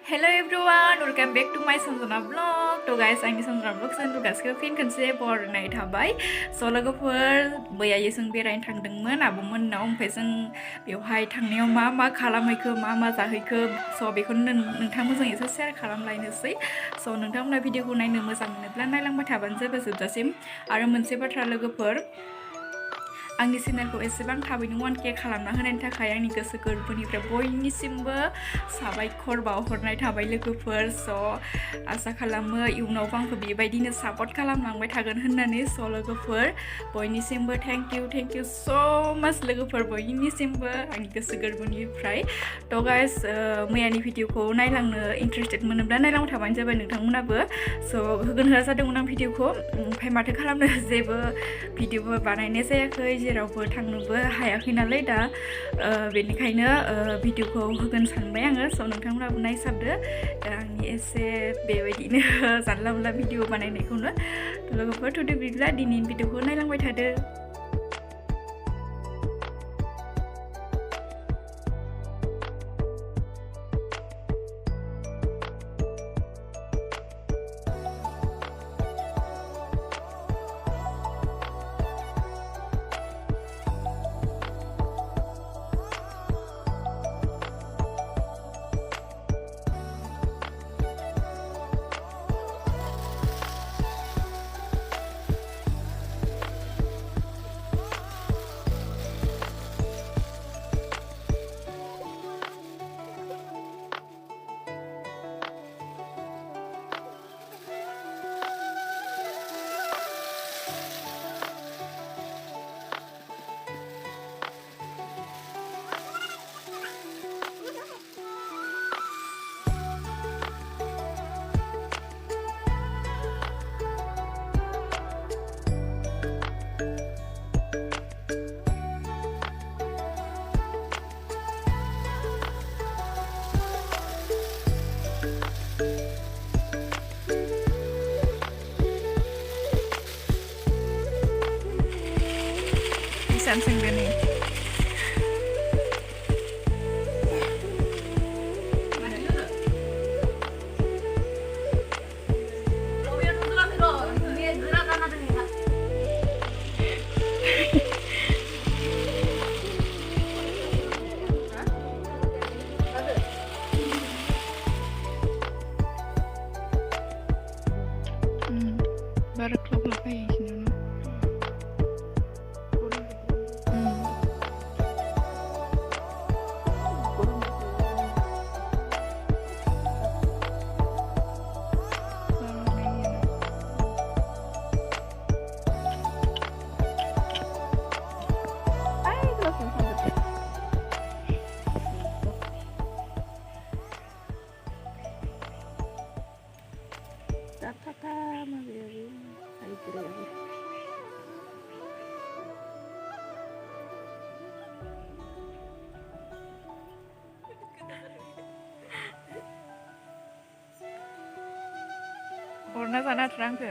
Hello everyone, welcome back to my Sanjana vlog. So guys, I'm Sanjana vlog. So guys, फिन खनसे बरनाय थाबाय. So लोगोफोर बैयायो जों बेरायनो थांदोंमोन आब'मोननाव ओमफ्राय जों बेवहाय थांनायाव मा खालामहैखो मा जाहैखो so बेखौनो नोंथांमोनजों एसे शेयार खालामलायनोसै. So नोंथांमोना भिडिअखौ नायनो मोजां मोनोब्ला नायलांबाय थाबानो जाबाय जोबजासिम. आरो मोनसे बाथ्रा लोगोफोर आंनि चेनेलखौ एसेबां थाबैनो 1K खालामना होनायनि थाखाय आंनि गोसो गोरबोनिफ्राय बयनिसिमबो साबायखर बावहरनाय थाबाय लोगोफोर स' आसा खालामो इयुनावबो आंखौ बेबायदिनो सापर्ट खालामलांबाय थागोन होननानै स' लोगोफोर बयनिसिमबो थेंक इउ स' माच लोगोफोर बयनिसिमबो आंनि गोसो गोरबोनिफ्राय थ' गाइस मैयानि भिडिअखौ नायलांनो इन्टारेस्टेड मोनोब्ला नायलांबाय थाबानो जाबाय नोंथांमोनाबो स' होगोन होआ जादोंमोन आं भिडिअखौ ओमफ्राय माथो खालामनो जेबो भिडिअबो बानायनाय जायाखै जेरावबो थांनोबो हायाखै नालाय दा बेनिखायनो भिडिअखौ होगोन सानबाय आङो स' नोंथांमोनाबो नायसाबदो आंनि एसे बेबायदिनो जानला मोनला भिडिअ बानायनायखौनो लोगोफोर थुदो बिदिब्ला दिनैनि भिडिअखौ नायलांबाय थादो Samsung gini. Baru klop-klop aja sini. Warna sana terang ke?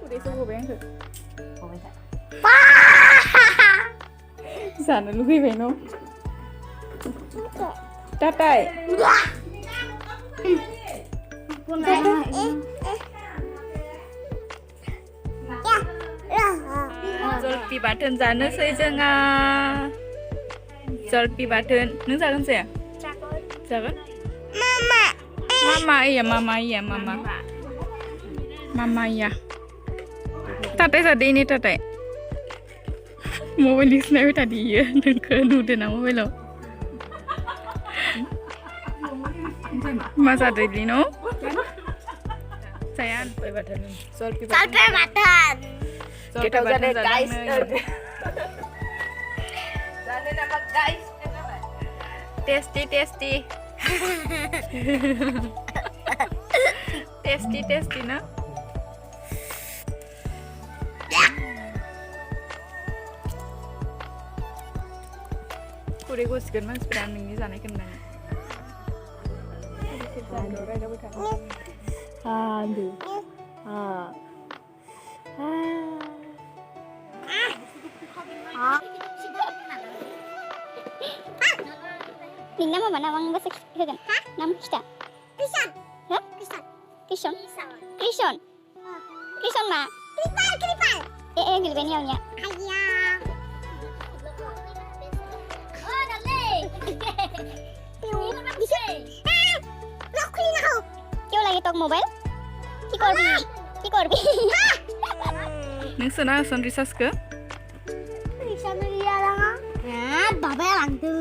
Udah subuh beng ke? Sana lu ghi beng no? Tatai. Jolpi baton जानोसै जोङा जलपि बाथोन नों जागोन जाया जागोन mama iya tatai tadi ini tatai mobile display tadi ya nengke nude na mobile masa tadi no sayang jolpi bathon kita bathon guys जाने nama guys tasty ना कुरे गसिगोन मानसिफोरा नोंनि जानायखौ नुनानै Aduh. Ning nama mana bang bahasa Kristen? Nama kita? Kristen. Hah? Kristen. Kristen. Kristen. Kristen ma? Kripal. Gila ni awalnya. Ayya. Oh, dale. Bisa. Lock ni nak. Kau lagi tok mobile? Kikorbi. Nungsana son research ke? Kristen dia lang. Baba lang tu.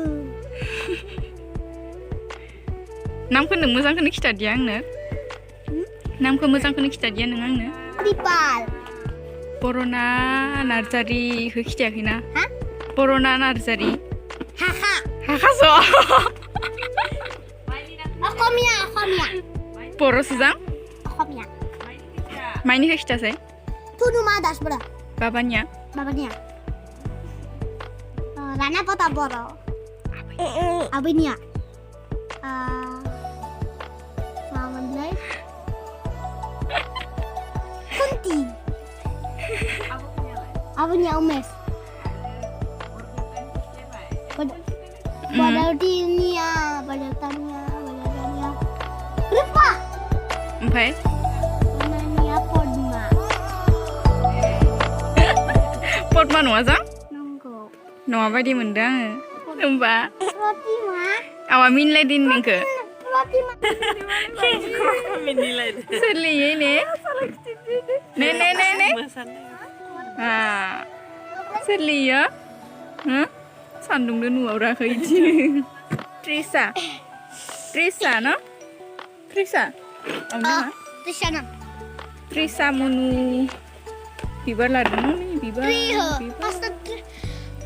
Namखौ नों मोजांखौनो खिथादिया आंनो नामखौ मोजांखौनो खिथादिया नों आंनो Kripal. बर'ना नार्जारिखौ खिथायाखैना Ha? बर'ना नार्जारि Haha. हाखास' Akomia. बर' सुजां Akomia. माइनिखौ खिथासै Tunu madas bro. बाबानिया Babanya. Rana pota boro. Abinya. Mamandai. Kunti. Abinya umes. Badaldinia. Lupa. ओमफ्राय Namanya Podma. पदमा नङा जां Nunggu. नङा बायदि मोनदों आङो होमबा Roti ma. आवा मिनलायदिन नोंखौ Roti ma. सोलियो ने सोलियो सान्दुंदो नुवाराखै इदि Trisa no Trisa Trishana. Trisa munu bibar ladung nih bibar Pasta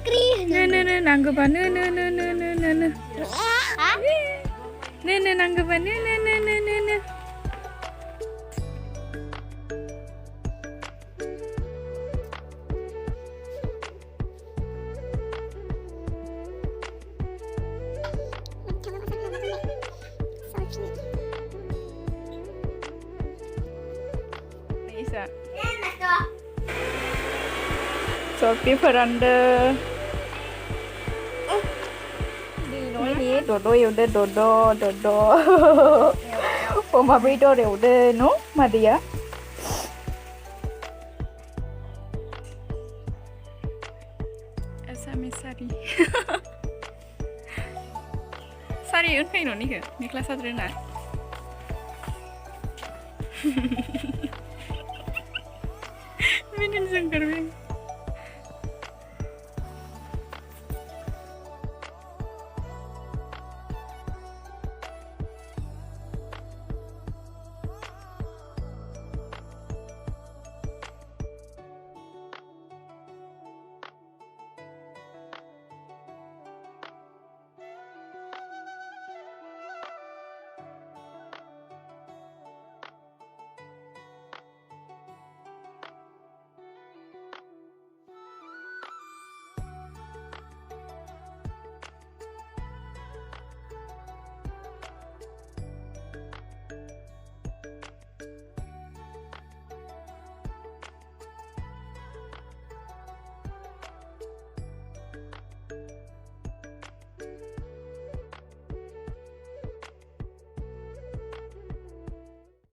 krih. ne nanggepa ne nanggepa ne Isa Sophie veranda đi nói đi Dodo yêu đê Dodo Oma video yêu đê no mà đi á Asami Sari un kaino ni ke ni kelas adrena Minin sangkar beng